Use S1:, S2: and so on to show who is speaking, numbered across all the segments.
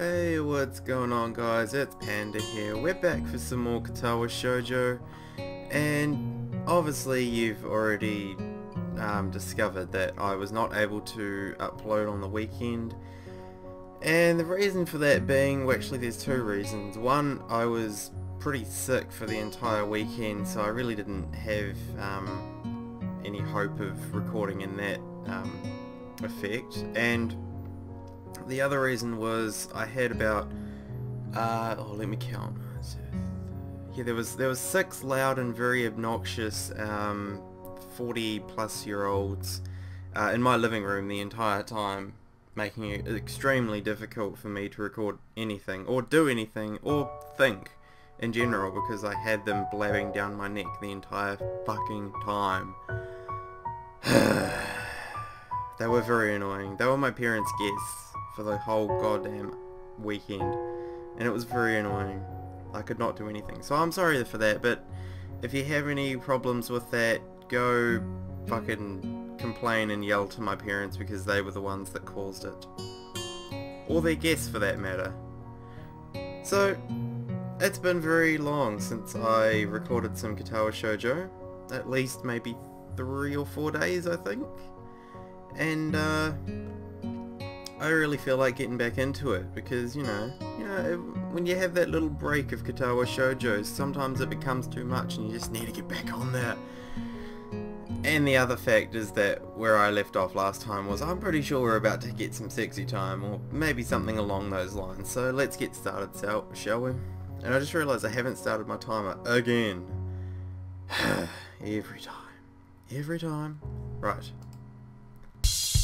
S1: Hey, what's going on guys? It's Panda here. We're back for some more Katawa Shoujo, and obviously you've already discovered that I was not able to upload on the weekend, and the reason for that being, well, actually there's two reasons. One, I was pretty sick for the entire weekend, so I really didn't have any hope of recording in that effect, and the other reason was I had about let me count. Yeah, there was 6 loud and very obnoxious 40-plus-year-olds in my living room the entire time, making it extremely difficult for me to record anything or do anything or think in general, because I had them blabbing down my neck the entire fucking time. They were very annoying. They were my parents' guests for the whole goddamn weekend, and it was very annoying. I could not do anything. So I'm sorry for that, but if you have any problems with that, go fucking complain and yell to my parents, because they were the ones that caused it. Or their guests, for that matter. So, it's been very long since I recorded some Katawa Shoujo. At least maybe 3 or 4 days, I think. And I really feel like getting back into it, because you know, when you have that little break of Katawa Shoujos, sometimes it becomes too much and you just need to get back on there. And the other fact is that where I left off last time was, I'm pretty sure we're about to get some sexy time, or maybe something along those lines. So let's get started, shall we? And I just realised I haven't started my timer again. Every time. Right.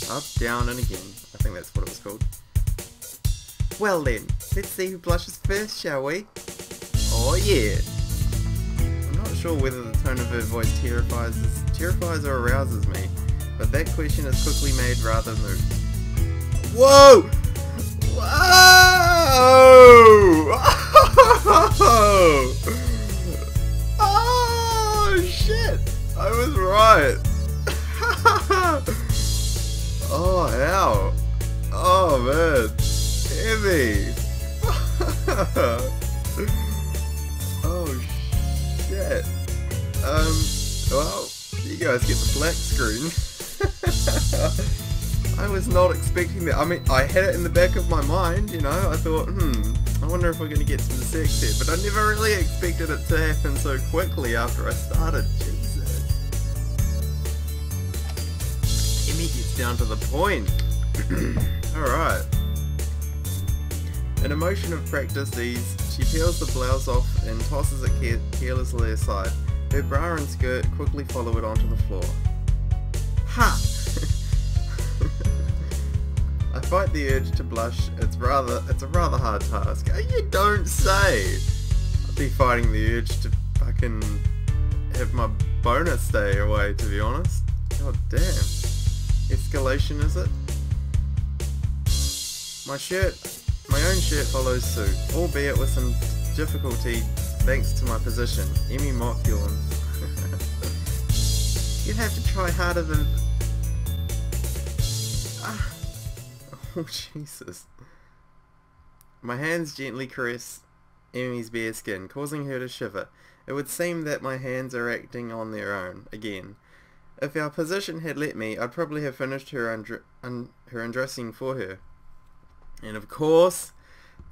S1: Up, down, and again. I think that's what it was called. Well then, let's see who blushes first, shall we? Oh yeah! I'm not sure whether the tone of her voice terrifies or arouses me, but that question is quickly made rather moot. Whoa! Whoa! Oh shit! I was right! Oh, ow. Oh, man. Heavy. Oh, shit. Well, you guys get the black screen. I was not expecting that. I mean, I had it in the back of my mind, you know. I thought, I wonder if we're going to get some sex here. But I never really expected it to happen so quickly after I started. Jesus. Emi gets down to the point. Alright. In a motion of practice ease, she peels the blouse off and tosses it carelessly aside. Her bra and skirt quickly follow it onto the floor. Ha! I fight the urge to blush. It's a rather hard task. You don't say! I'd be fighting the urge to fucking have my boner stay away, to be honest. God damn. Escalation, is it? My own shirt follows suit, albeit with some difficulty thanks to my position. Emi Mokulin. You'd have to try harder than... Oh, Jesus. My hands gently caress Emi's bare skin, causing her to shiver. It would seem that my hands are acting on their own, again. If our position had let me, I'd probably have finished her undressing for her. And of course,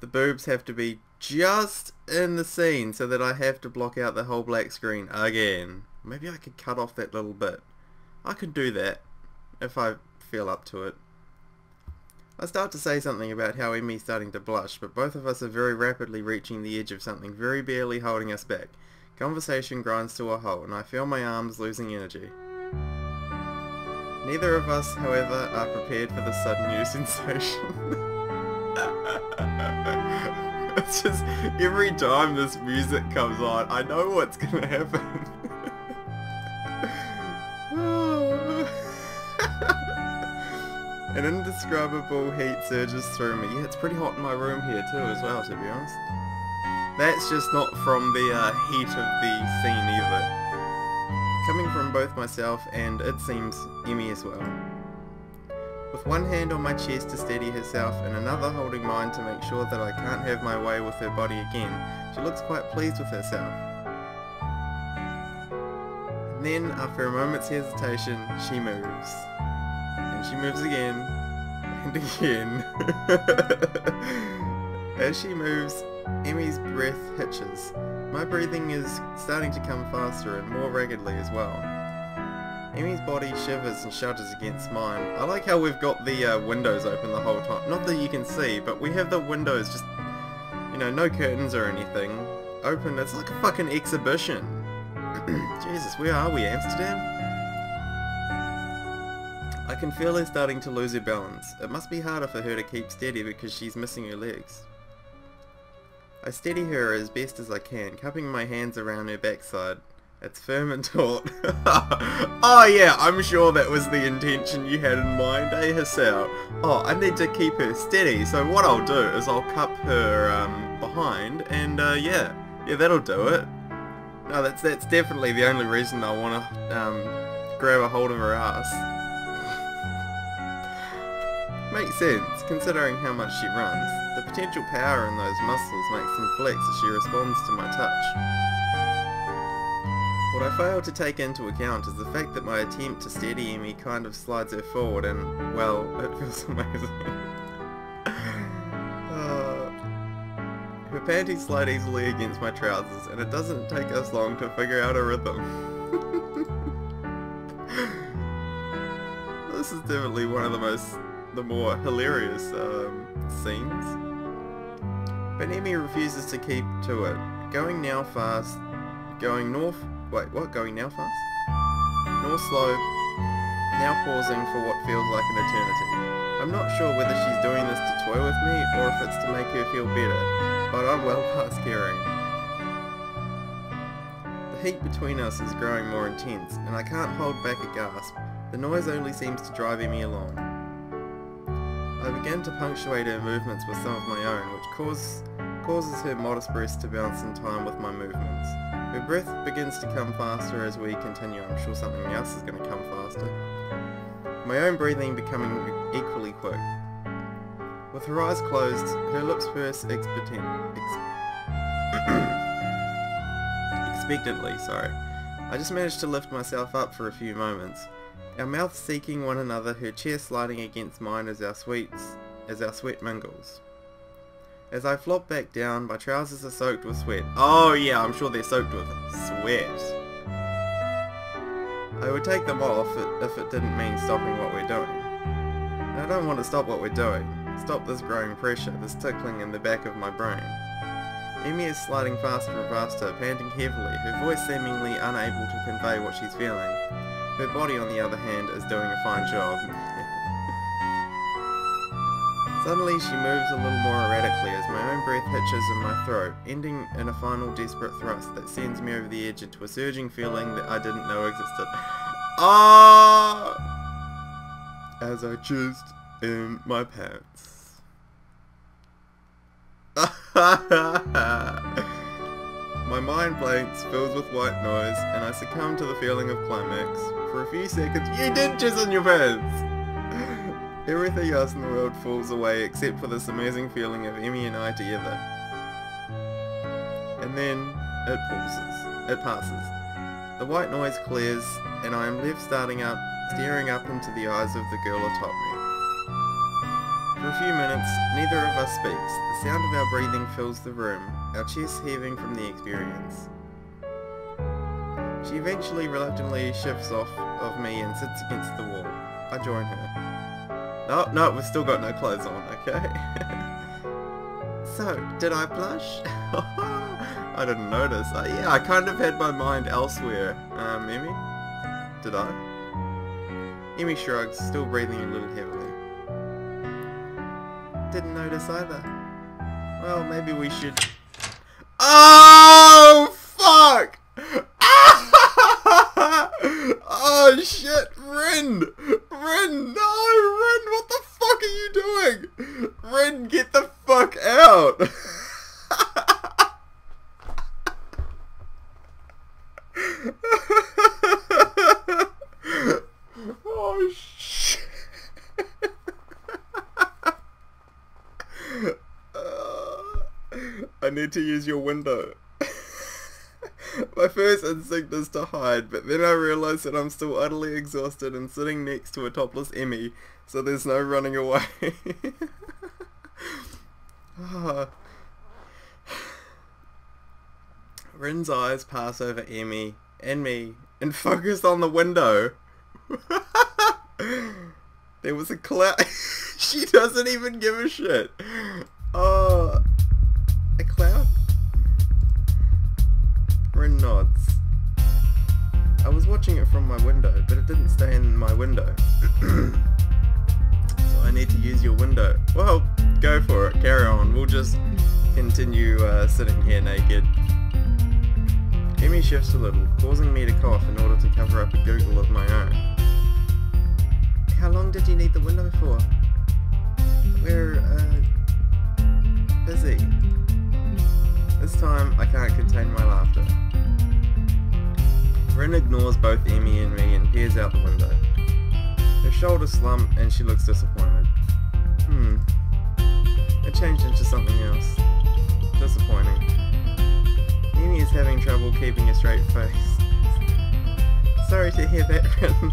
S1: the boobs have to be just in the scene so that I have to block out the whole black screen again. Maybe I could cut off that little bit. I could do that, if I feel up to it. I start to say something about how Emi's starting to blush, but both of us are very rapidly reaching the edge of something very barely holding us back. Conversation grinds to a halt, and I feel my arms losing energy. Neither of us, however, are prepared for this sudden new sensation. It's just, every time this music comes on, I know what's gonna happen. An indescribable heat surges through me. Yeah, it's pretty hot in my room here too as well, to be honest. That's just not from the heat of the scene either. Coming from both myself and, it seems, Emi as well. With one hand on my chest to steady herself and another holding mine to make sure that I can't have my way with her body again, she looks quite pleased with herself. And then, after a moment's hesitation, she moves. And she moves again, and again. As she moves, Emmy's breath hitches. My breathing is starting to come faster and more raggedly as well. Emmy's body shivers and shudders against mine. I like how we've got the windows open the whole time. Not that you can see, but we have the windows just, you know, no curtains or anything. Open, it's like a fucking exhibition. Jesus, where are we, Amsterdam? I can feel her starting to lose her balance. It must be harder for her to keep steady because she's missing her legs. I steady her as best as I can, cupping my hands around her backside. It's firm and taut. Oh yeah, I'm sure that was the intention you had in mind, eh, Hisao? Oh, I need to keep her steady, so what I'll do is I'll cup her behind, and yeah, that'll do it. No, that's definitely the only reason I want to grab a hold of her ass. Makes sense, considering how much she runs. The potential power in those muscles makes them flex as she responds to my touch. What I fail to take into account is the fact that my attempt to steady Emmy kind of slides her forward and, well, it feels amazing. Her panties slide easily against my trousers and it doesn't take us long to figure out a rhythm. This is definitely one of the more hilarious scenes. But Emmy refuses to keep to it, going now fast, going north. Wait, what? Going now fast? Nor slow, now pausing for what feels like an eternity. I'm not sure whether she's doing this to toy with me or if it's to make her feel better, but I'm well past caring. The heat between us is growing more intense, and I can't hold back a gasp. The noise only seems to drive Emmy along. I begin to punctuate her movements with some of my own, which causes her modest breast to bounce in time with my movements. Her breath begins to come faster as we continue. I'm sure something else is going to come faster. My own breathing becoming equally quick. With her eyes closed, her lips purse expectantly, I just managed to lift myself up for a few moments. Our mouths seeking one another, her chair sliding against mine as our sweat mingles. As I flop back down, my trousers are soaked with sweat. Oh yeah, I'm sure they're soaked with sweat. I would take them off if it didn't mean stopping what we're doing. And I don't want to stop what we're doing. Stop this growing pressure, this tickling in the back of my brain. Emmy is sliding faster and faster, panting heavily, her voice seemingly unable to convey what she's feeling. Her body, on the other hand, is doing a fine job. Suddenly she moves a little more erratically as my own breath hitches in my throat, ending in a final desperate thrust that sends me over the edge into a surging feeling that I didn't know existed. Ah! As I jizzed in my pants. My mind blanks, fills with white noise, and I succumb to the feeling of climax. For a few seconds, you did jizz in your pants! Everything else in the world falls away except for this amazing feeling of Emmy and I together. And then it pauses. It passes. The white noise clears, and I am left staring up into the eyes of the girl atop me. For a few minutes, neither of us speaks. The sound of our breathing fills the room, our chests heaving from the experience. She eventually reluctantly shifts off of me and sits against the wall. I join her. Oh, no, we've still got no clothes on, okay? So, did I blush? I didn't notice. Yeah, I kind of had my mind elsewhere. Emmy? Did I? Emmy shrugs, still breathing a little heavily. Didn't notice either. Well, maybe we should... Oh, fuck! Oh shit, Rin! Rin, no! Rin, what the fuck are you doing? Rin, get the fuck out! Oh shit! need to use your window. My first instinct is to hide, but then I realise that I'm still utterly exhausted and sitting next to a topless Emmy, so there's no running away. Rin's eyes pass over Emmy and me and focus on the window. There was a cloud. She doesn't even give a shit. Oh, a cloud? Rin nods. I was watching it from my window, but it didn't stay in my window. So I need to use your window. Well, go for it. Carry on. We'll just continue sitting here naked. Emmy shifts a little, causing me to cough in order to cover up a gurgle of my own. How long did you need the window for? We're, busy. This time, I can't contain my laughter. Rin ignores both Emmy and me and peers out the window. Her shoulders slump and she looks disappointed. It changed into something else. Disappointing. Emmy is having trouble keeping a straight face. Sorry to hear that, Rin.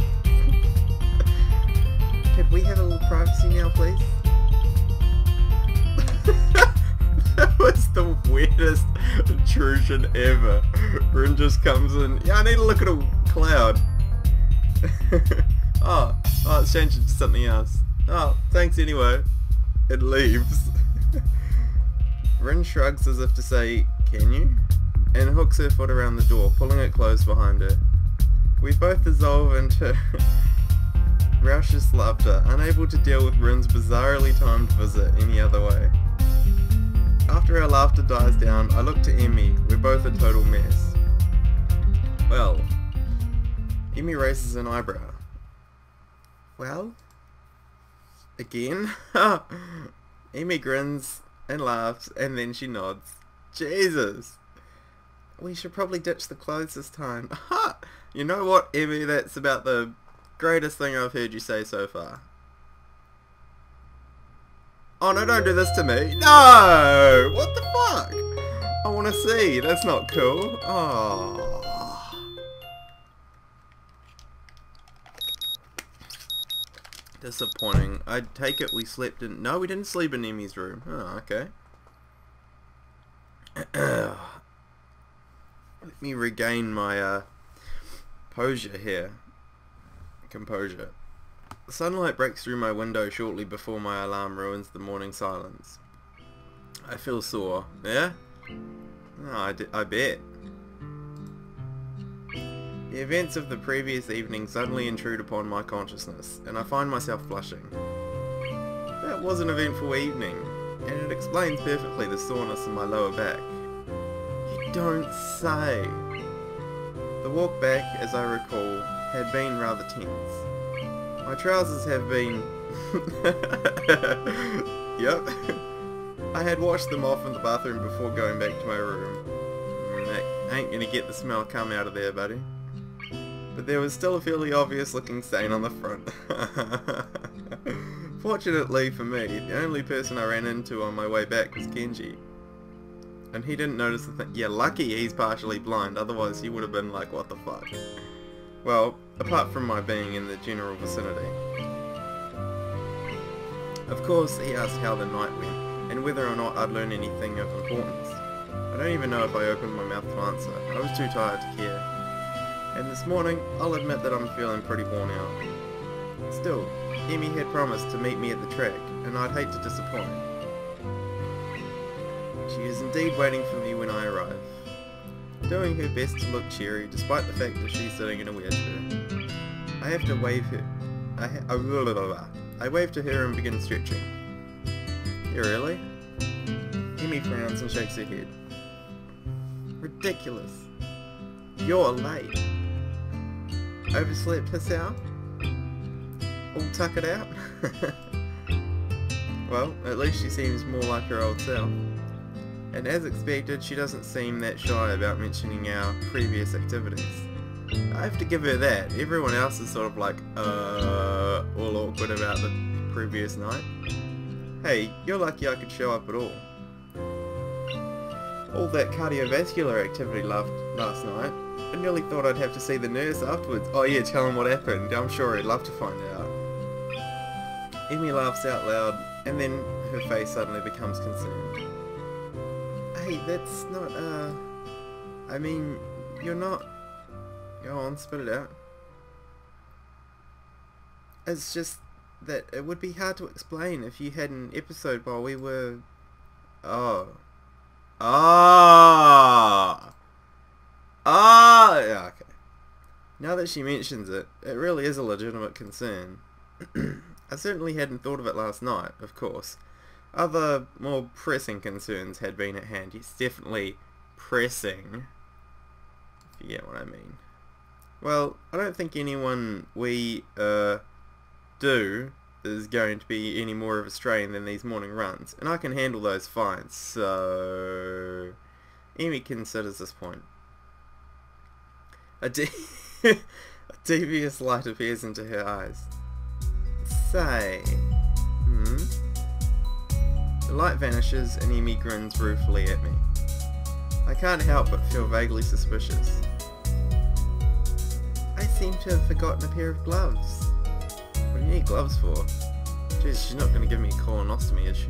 S1: Could we have a little privacy now, please? That was the weirdest intrusion ever. Rin just comes in. Yeah, I need to look at a cloud. oh, it's changed into something else. Oh, thanks anyway. It leaves. Rin shrugs as if to say, can you? And hooks her foot around the door, pulling it closed behind her. We both dissolve into raucous laughter, unable to deal with Rin's bizarrely timed visit any other way. After our laughter dies down, I look to Emmy. We're both a total mess. Well, Emmy raises an eyebrow. Well? Again? Emmy grins and laughs, and then she nods. Jesus! We should probably ditch the clothes this time. You know what, Emmy? That's about the greatest thing I've heard you say so far. Oh no, don't do this to me. No! What the fuck? I want to see. That's not cool. Oh. Disappointing. I take it we slept in... No, we didn't sleep in Emmy's room. Oh, okay. Let me regain my composure here. The sunlight breaks through my window shortly before my alarm ruins the morning silence. I feel sore. Yeah? Oh, I bet. The events of the previous evening suddenly intrude upon my consciousness, and I find myself blushing. That was an eventful evening, and it explains perfectly the soreness in my lower back. You don't say. The walk back, as I recall, had been rather tense. My trousers have been... Yep. I had washed them off in the bathroom before going back to my room. That ain't gonna get the smell come out of there, buddy. But there was still a fairly obvious looking stain on the front. Fortunately for me, the only person I ran into on my way back was Kenji. And he didn't notice the thing. Yeah, lucky he's partially blind, otherwise he would have been like, what the fuck? Well, apart from my being in the general vicinity. Of course, he asked how the night went, and whether or not I'd learned anything of importance. I don't even know if I opened my mouth to answer. I was too tired to care. And this morning, I'll admit that I'm feeling pretty worn out. Still, Emmy had promised to meet me at the track, and I'd hate to disappoint. She is indeed waiting for me when I arrive, doing her best to look cheery despite the fact that she's sitting in a wheelchair. I have to wave her. I wave to her and begin stretching. You really? Emmy frowns and shakes her head. Ridiculous. You're late. Overslept herself? All tuckered out? Well, at least she seems more like her old self. And as expected, she doesn't seem that shy about mentioning our previous activities. I have to give her that. Everyone else is sort of like, all awkward about the previous night. Hey, you're lucky I could show up at all. all that cardiovascular activity last night. I nearly thought I'd have to see the nurse afterwards. Oh yeah, tell him what happened. I'm sure he'd love to find out. Emi laughs out loud, and then her face suddenly becomes concerned. Hey, that's not, I mean, you're not... Go on, spit it out. It's just that it would be hard to explain if you had an episode while we were... Oh. Ah! Ah! Yeah, okay. Now that she mentions it, it really is a legitimate concern. I certainly hadn't thought of it last night, of course. Other, more pressing concerns had been at hand. Yes, definitely pressing. If you get what I mean. Well, I don't think anyone we, do is going to be any more of a strain than these morning runs, and I can handle those fine, so... Emi considers this point. A devious light appears into her eyes. Say... The light vanishes and Emi grins ruefully at me. I can't help but feel vaguely suspicious. I seem to have forgotten a pair of gloves. What do you need gloves for? Jeez, she's not going to give me a colonoscopy, is she?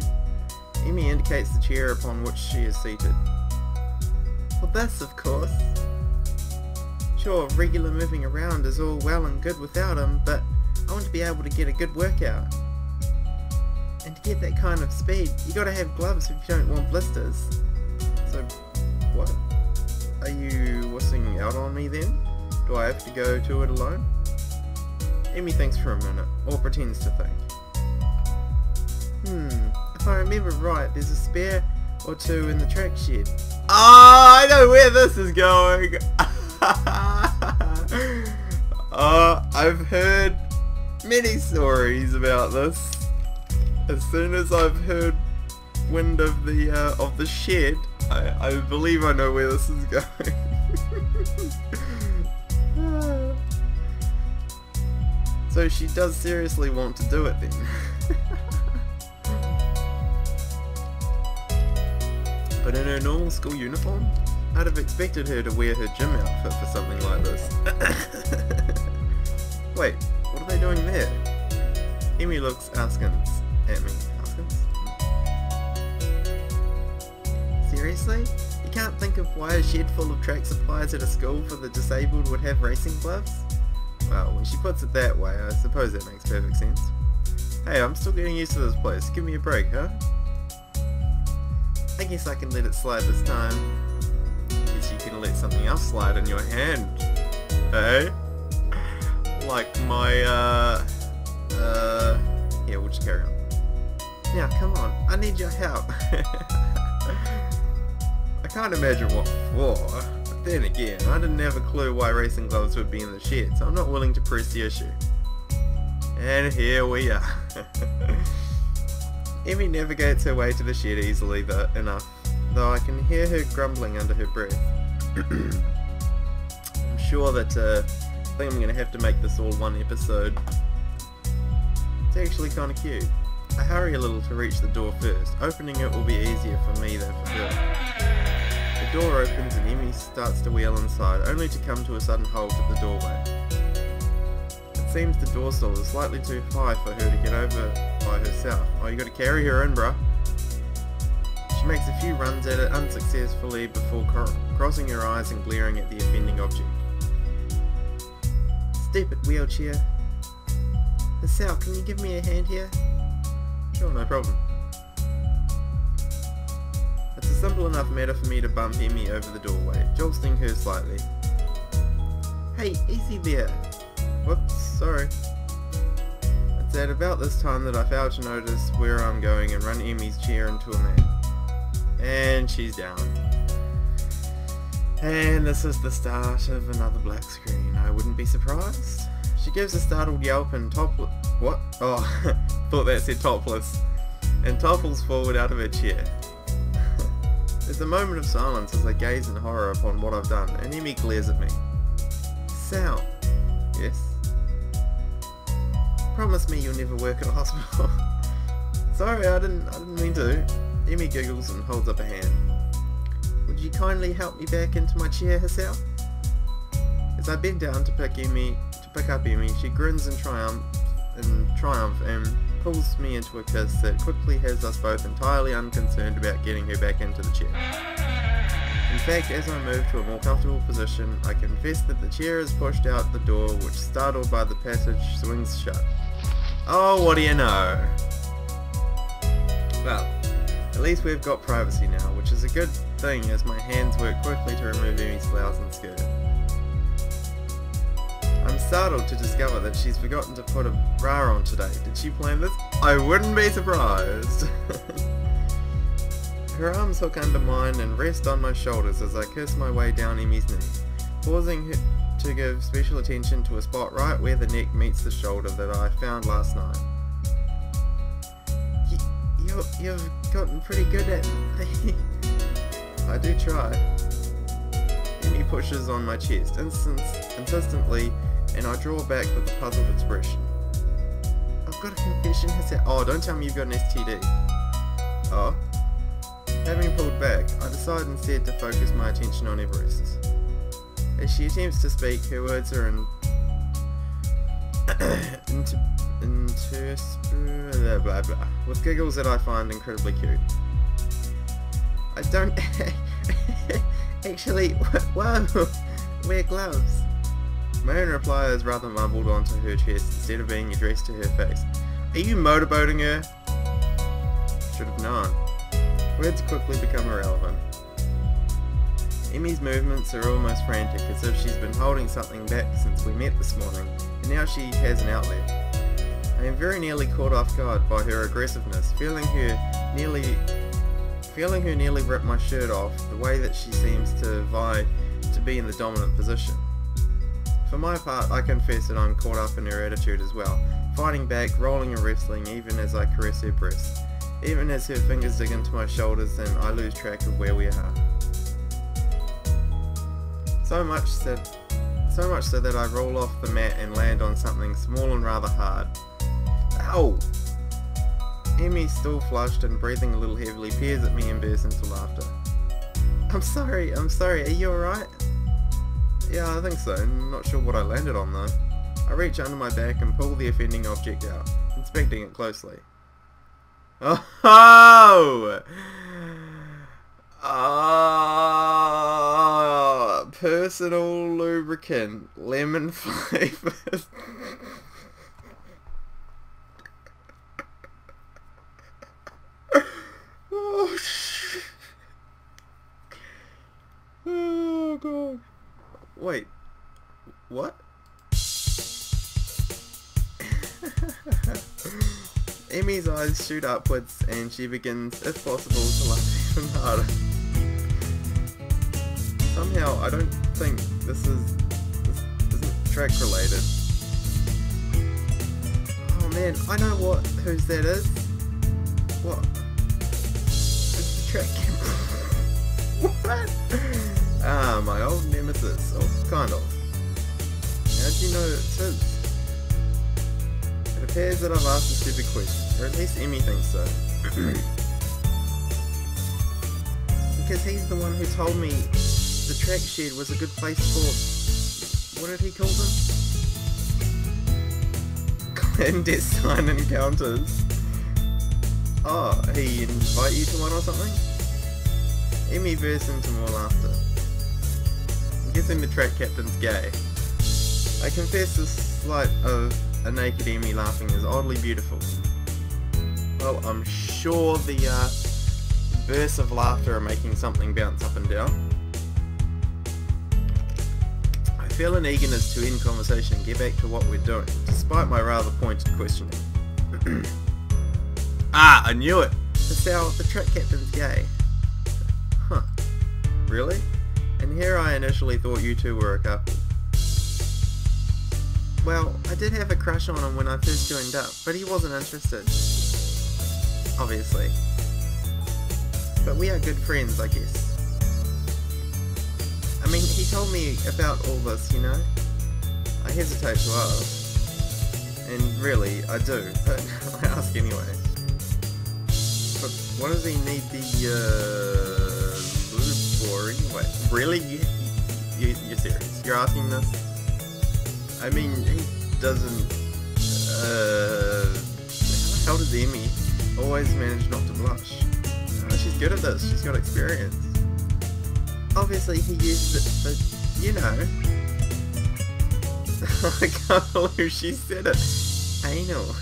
S1: Emi indicates the chair upon which she is seated. Well, this, of course. Sure, regular moving around is all well and good without him, but I want to be able to get a good workout. And to get that kind of speed, you gotta have gloves if you don't want blisters. So, what? Are you wussing out on me then? Do I have to go to it alone? Emi thinks for a minute, or pretends to think. If I remember right, there's a spare or two in the track shed. Ah, I know where this is going! I've heard many stories about this. As soon as I've heard wind of the shed, I believe I know where this is going. So she does seriously want to do it then. But in her normal school uniform, I'd have expected her to wear her gym outfit for something like this. Wait, what are they doing there? Emi looks askance at me. Askance? Seriously? You can't think of why a shed full of track supplies at a school for the disabled would have racing gloves? Well, when she puts it that way, I suppose that makes perfect sense. Hey, I'm still getting used to this place. Give me a break, huh? I guess I can let it slide this time. Guess you can let something else slide in your hand. Hey? Like my, yeah, we'll just carry on. Now, come on, I need your help. I can't imagine what for, but then again, I didn't have a clue why racing gloves would be in the shed, so I'm not willing to press the issue. And here we are. Emi navigates her way to the shed easily enough, though I can hear her grumbling under her breath. I'm sure that, I think I'm going to have to make this all one episode. It's actually kind of cute. I hurry a little to reach the door first. Opening it will be easier for me than for her. The door opens and Emi starts to wheel inside, only to come to a sudden halt at the doorway. It seems the door sill is slightly too high for her to get over by herself. Oh, you gotta carry her in, bruh. She makes a few runs at it unsuccessfully before crossing her eyes and glaring at the offending object. Stupid wheelchair. Hisao, can you give me a hand here? Sure, no problem. It's a simple enough matter for me to bump Emi over the doorway, jolting her slightly. Hey, easy there. Whoops, sorry. It's at about this time that I fail to notice where I'm going and run Emi's chair into a man. And she's down. And this is the start of another black screen. I wouldn't be surprised. She gives a startled yelp and what? Oh, thought that said topless. And topples forward out of her chair. There's a moment of silence as I gaze in horror upon what I've done, and Emi glares at me. Sal. Yes? Promise me you'll never work at a hospital. Sorry, I didn't mean to. Emi giggles and holds up a hand. Would you kindly help me back into my chair, Hisao? As I bend down to pick up Emmy, she grins in triumph and pulls me into a kiss that quickly has us both entirely unconcerned about getting her back into the chair. In fact, as I move to a more comfortable position, I confess that the chair is pushed out the door, which, startled by the passage, swings shut. Oh, what do you know? Well, at least we've got privacy now, which is a good thing as my hands work quickly to remove Emmy's blouse and skirt. I'm startled to discover that she's forgotten to put a bra on today. Did she plan this? I wouldn't be surprised. Her arms hook under mine and rest on my shoulders as I kiss my way down Emmy's knee, pausing to give special attention to a spot right where the neck meets the shoulder that I found last night. You've gotten pretty good at it. I do try. Emmy pushes on my chest insistently, and I draw back with a puzzled expression. I've got a confession. Oh, don't tell me you've got an STD. Oh. Having pulled back, I decide instead to focus my attention on Everest. As she attempts to speak, her words are with giggles that I find incredibly cute. I don't actually, whoa, wear gloves. My own reply is rather mumbled onto her chest instead of being addressed to her face. Are you motorboating her? Should have known. Words quickly become irrelevant. Emmy's movements are almost frantic, as if she's been holding something back since we met this morning, and now she has an outlet. I am very nearly caught off guard by her aggressiveness, feeling her nearly rip my shirt off, the way that she seems to vie to be in the dominant position. For my part, I confess that I'm caught up in her attitude as well, fighting back, rolling and wrestling even as I caress her breast. Even as her fingers dig into my shoulders and I lose track of where we are. So much so that I roll off the mat and land on something small and rather hard. Ow! Emmy, still flushed and breathing a little heavily, peers at me and bursts into laughter. I'm sorry, are you alright? Yeah, I think so. I'm not sure what I landed on though. I reach under my back and pull the offending object out, inspecting it closely. Oh! Oh! Personal lubricant, lemon flavored. Oh shit! Oh god! Wait, what? Emmy's eyes shoot upwards and she begins, if possible, to laugh even harder. Somehow, I don't think this isn't track related. Oh man, I know whose that is. What? It's the track camera. What? Ah, my old nemesis. Oh, kind of. How'd you know it's his? It appears that I've asked a stupid question, or at least Emmy thinks so. Because he's the one who told me the track shed was a good place for... what did he call them? Clandestine encounters. Oh, he invite you to one or something? Emmy bursts into more laughter. I'm guessing the track captain's gay. I confess the sight of a naked Emmy laughing is oddly beautiful. Well, I'm sure the bursts of laughter are making something bounce up and down. I feel an eagerness to end conversation and get back to what we're doing, despite my rather pointed questioning. Ah, I knew it! Hisao, the track captain's gay. Huh. Really? And here I initially thought you two were a couple. Well, I did have a crush on him when I first joined up, but he wasn't interested. Obviously. But we are good friends, I guess. I mean, he told me about all this, you know? I hesitate to ask. And really, I do, but I ask anyway. But what does he need the lube before anyway. Really? You're serious? You're asking this? I mean, he doesn't... how does Emi always manage not to blush? She's good at this. She's got experience. Obviously, he uses it for, you know... I can't believe she said it. Anal.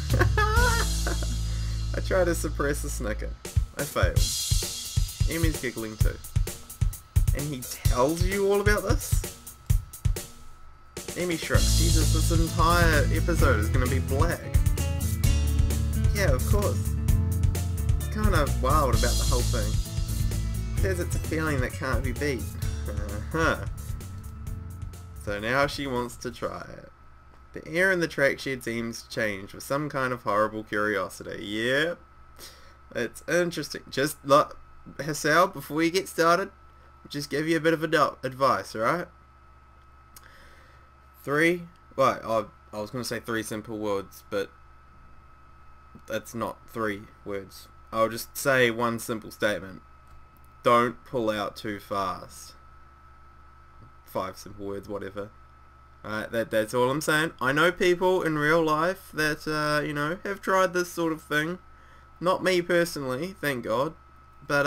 S1: I try to suppress a snicker. I fail. Emi's giggling too. And he tells you all about this? Emi shrugs. Jesus, this entire episode is going to be black. Yeah, of course. He's kind of wild about the whole thing. Says it's a feeling that can't be beat. So now she wants to try it. The air in the track shed seems changed with some kind of horrible curiosity. Yep. It's interesting. Just look, Hisao, before you get started, just give you a bit of advice, alright? I was going to say 3 simple words, but that's not 3 words. I'll just say one simple statement. Don't pull out too fast. 5 simple words, whatever. Alright, that's all I'm saying. I know people in real life that, you know, have tried this sort of thing. Not me personally, thank God. But,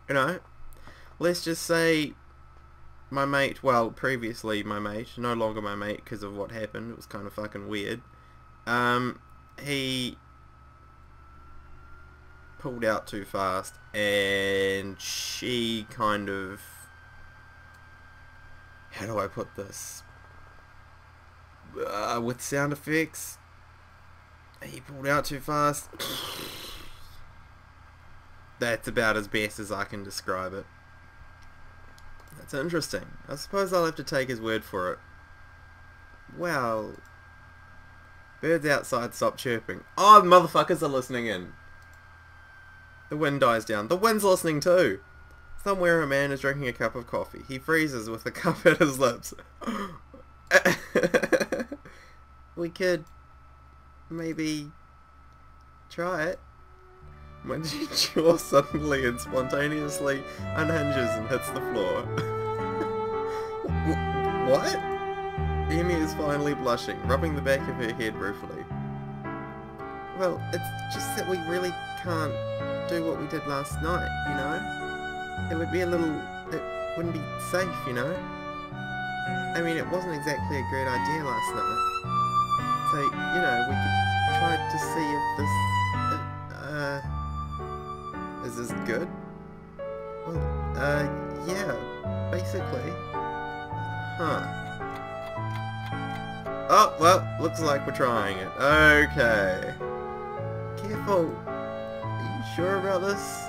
S1: you know, let's just say my mate, well, previously my mate, no longer my mate because of what happened. It was kind of fucking weird. He pulled out too fast and she kind of... How do I put this? With sound effects. He pulled out too fast. That's about as best as I can describe it. That's interesting. I suppose I'll have to take his word for it. Well... Birds outside stop chirping. Oh, the motherfuckers are listening in. The wind dies down. The wind's listening too. Somewhere a man is drinking a cup of coffee. He freezes with the cup at his lips. We could maybe try it. When she jaw suddenly and spontaneously unhinges and hits the floor. What? Emi is finally blushing, rubbing the back of her head ruefully. Well, it's just that we really can't do what we did last night, you know? It would be a little... it wouldn't be safe, you know? I mean, it wasn't exactly a great idea last night. So, you know, we could try to see if this... is this good? Well, yeah, basically. Huh. Oh, well, looks like we're trying it. Okay. Careful. Are you sure about this?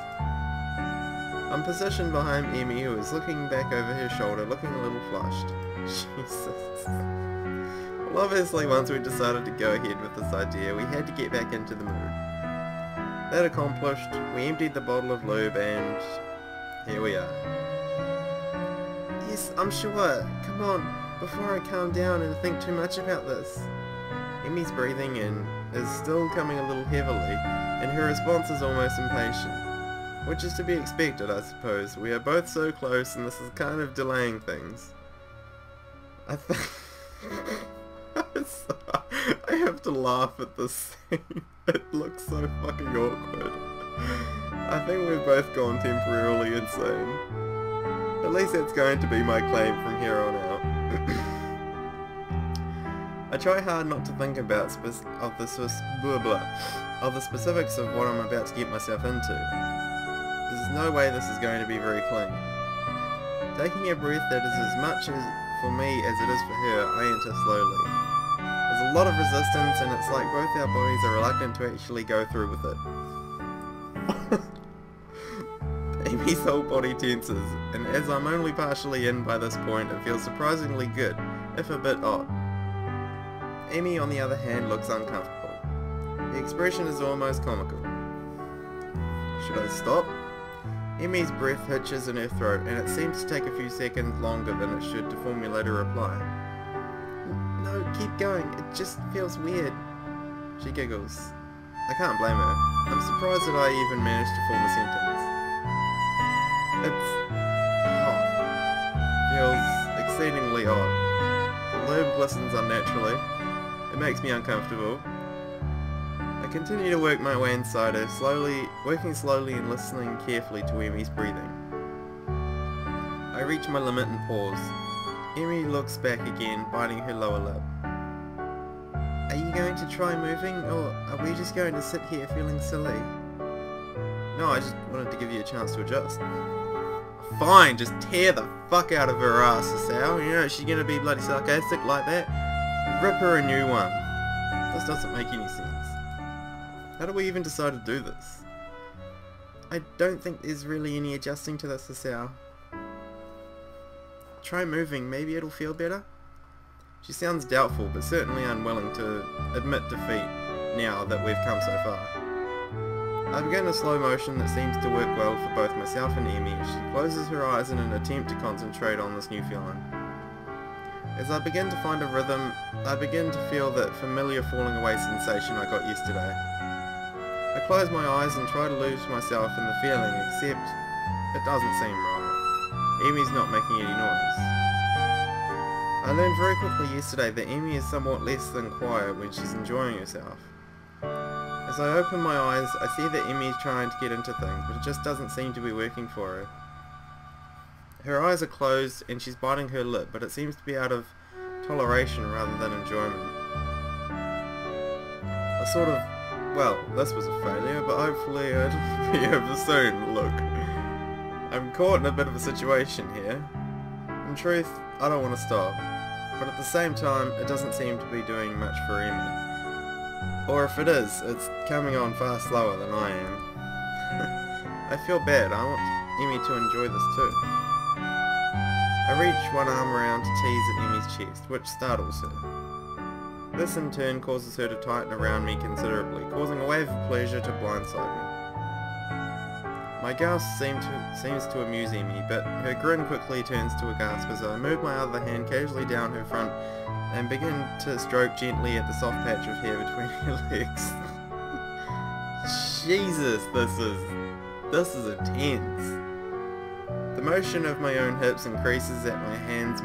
S1: I'm positioned behind Emi, who is looking back over her shoulder, looking a little flushed. Jesus. Well, obviously, once we decided to go ahead with this idea, we had to get back into the mood. That accomplished, we emptied the bottle of lube and... here we are. Yes, I'm sure. Come on, before I calm down and think too much about this. Emi's breathing in is still coming a little heavily, and her response is almost impatient. Which is to be expected, I suppose. We are both so close, and this is kind of delaying things. I think... I have to laugh at this scene. It looks so fucking awkward. I think we've both gone temporarily insane. At least that's going to be my claim from here on out. I try hard not to think about the specifics of what I'm about to get myself into. There's no way this is going to be very clean. Taking a breath that is as much for me as it is for her, I enter slowly. There's a lot of resistance and it's like both our bodies are reluctant to actually go through with it. Amy's whole body tenses, and as I'm only partially in by this point, it feels surprisingly good, if a bit odd. Amy, on the other hand, looks uncomfortable. The expression is almost comical. Should I stop? Emmy's breath hitches in her throat, and it seems to take a few seconds longer than it should to formulate a reply. No, keep going. It just feels weird. She giggles. I can't blame her. I'm surprised that I even managed to form a sentence. exceedingly odd. The lube glistens unnaturally. It makes me uncomfortable. I continue to work my way inside her, working slowly and listening carefully to Emi's breathing. I reach my limit and pause. Emi looks back again, biting her lower lip. Are you going to try moving, or are we just going to sit here feeling silly? No, I just wanted to give you a chance to adjust. Fine, just tear the fuck out of her ass, Hisao. You know she's gonna be bloody sarcastic like that? Rip her a new one. This doesn't make any sense. How do we even decide to do this? I don't think there's really any adjusting to this, Hisao. Try moving, maybe it'll feel better? She sounds doubtful, but certainly unwilling to admit defeat now that we've come so far. I begin a slow motion that seems to work well for both myself and Emi as she closes her eyes in an attempt to concentrate on this new feeling. As I begin to find a rhythm, I begin to feel that familiar falling away sensation I got yesterday. I close my eyes and try to lose myself in the feeling, except it doesn't seem right. Emi's not making any noise. I learned very quickly yesterday that Emi is somewhat less than quiet when she's enjoying herself. As I open my eyes, I see that Emi is trying to get into things, but it just doesn't seem to be working for her. Her eyes are closed and she's biting her lip, but it seems to be out of toleration rather than enjoyment. Well, this was a failure, but hopefully it'll be over soon. Look, I'm caught in a bit of a situation here. In truth, I don't want to stop, but at the same time, it doesn't seem to be doing much for Emi. Or if it is, it's coming on far slower than I am. I feel bad. I want Emi to enjoy this too. I reach one arm around to tease at Emi's chest, which startles her. This in turn causes her to tighten around me considerably, causing a wave of pleasure to blindside me. My gasp seems to amuse Emi, but her grin quickly turns to a gasp as I move my other hand casually down her front and begin to stroke gently at the soft patch of hair between her legs. Jesus, this is intense. The motion of my own hips increases at my hands'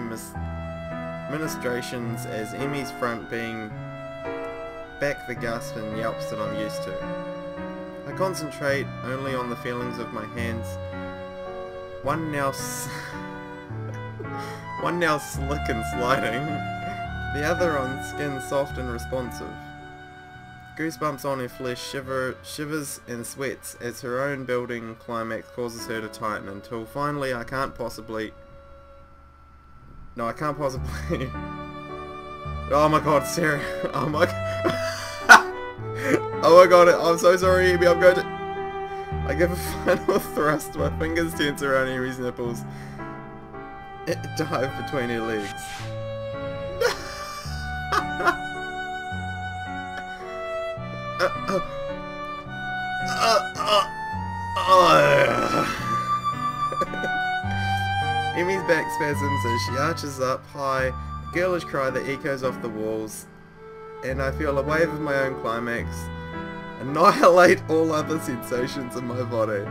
S1: ministrations as Emi's front being back the gasp and yelps that I'm used to. I concentrate only on the feelings of my hands, one now slick and sliding, the other on skin soft and responsive. Goosebumps on her flesh shivers and sweats as her own building climax causes her to tighten until finally I can't possibly... Oh my god, Sarah. Oh my god, I'm so sorry, Emi, I'm going to... I give a final thrust, my fingers tense around Emi's nipples. It dive between her legs. Emi's back spasms as she arches up high, a girlish cry that echoes off the walls, and I feel a wave of my own climax annihilate all other sensations in my body.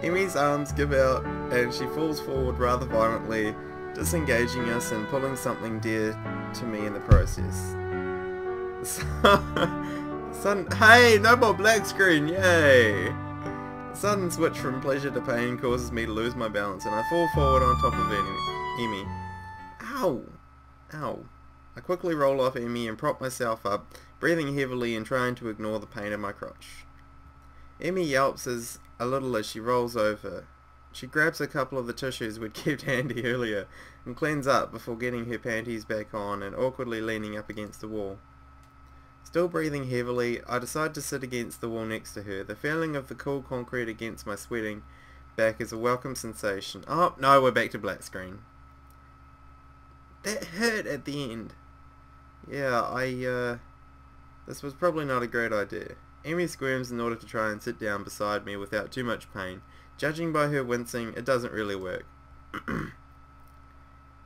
S1: Emi's arms give out and she falls forward rather violently, disengaging us and pulling something dear to me in the process. Hey, no more black screen, yay! The sudden switch from pleasure to pain causes me to lose my balance and I fall forward on top of Emi. Ow! Ow. I quickly roll off Emi and prop myself up, breathing heavily and trying to ignore the pain in my crotch. Emi yelps a little as she rolls over. She grabs a couple of the tissues we'd kept handy earlier and cleans up before getting her panties back on and awkwardly leaning up against the wall. Still breathing heavily, I decide to sit against the wall next to her. The feeling of the cool concrete against my sweating back is a welcome sensation. Oh, no, we're back to black screen. That hurt at the end. Yeah, this was probably not a great idea. Emi squirms in order to try and sit down beside me without too much pain. Judging by her wincing, it doesn't really work.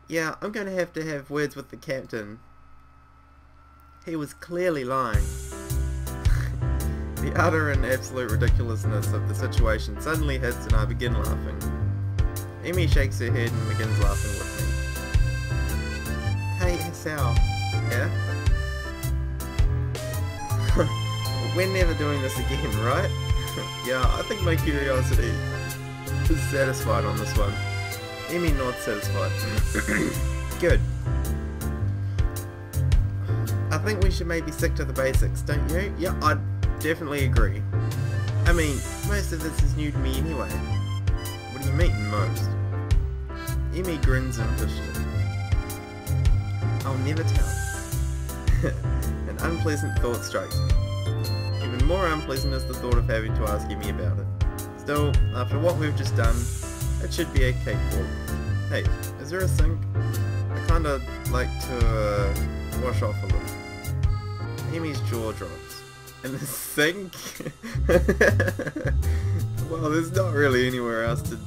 S1: Yeah, I'm going to have words with the captain. He was clearly lying. The utter and absolute ridiculousness of the situation suddenly hits and I begin laughing. Emi shakes her head and begins laughing with me. Hey, Hisao. Yeah? We're never doing this again, right? Yeah, I think my curiosity is satisfied on this one. Emi nods satisfied. Good. I think we should maybe stick to the basics, don't you? Yeah, I definitely agree. I mean, most of this is new to me anyway. What do you mean, most? Emi grins impishly. I'll never tell. An unpleasant thought strikes me. Even more unpleasant is the thought of having to ask Emi about it. Still, after what we've just done, it should be a cakewalk. Hey, is there a sink? I kinda like to wash off a little. Emi's jaw drops. And the sink? Well, there's not really anywhere else to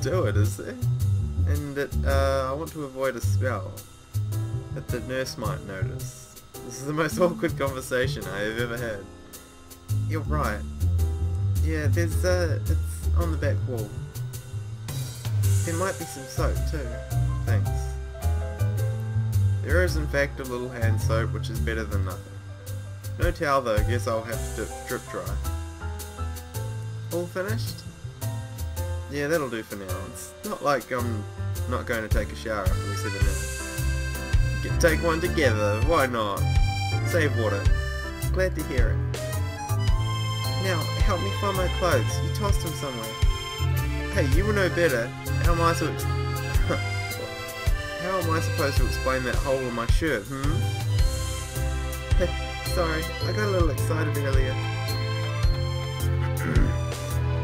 S1: do it, is there? And I want to avoid a smell that the nurse might notice. This is the most awkward conversation I have ever had. You're right. Yeah, it's on the back wall. There might be some soap too. Thanks. There is in fact a little hand soap, which is better than nothing. No towel though, guess I'll have to drip dry. All finished? Yeah, that'll do for now. It's not like I'm not going to take a shower after we see the nurse. Take one together, why not? Save water. Glad to hear it. Now, help me find my clothes. You tossed them somewhere. Hey, you will know better. How am I supposed to explain that hole in my shirt, Sorry, I got a little excited earlier.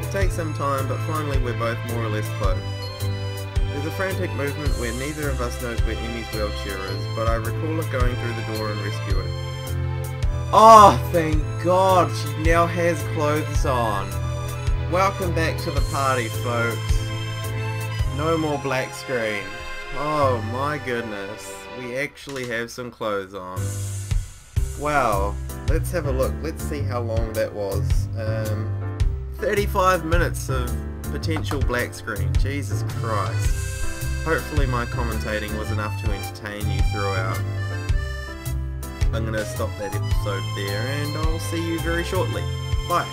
S1: It takes some time, but finally we're both more or less clothed. There's a frantic movement where neither of us knows where Emi's wheelchair is, but I recall her going through the door and rescue it. Oh, thank God, she now has clothes on. Welcome back to the party, folks. No more black screen. Oh my goodness, we actually have some clothes on. Wow, let's have a look. Let's see how long that was. 35 minutes of potential black screen. Jesus Christ. Hopefully my commentating was enough to entertain you throughout. I'm gonna stop that episode there and I'll see you very shortly. Bye.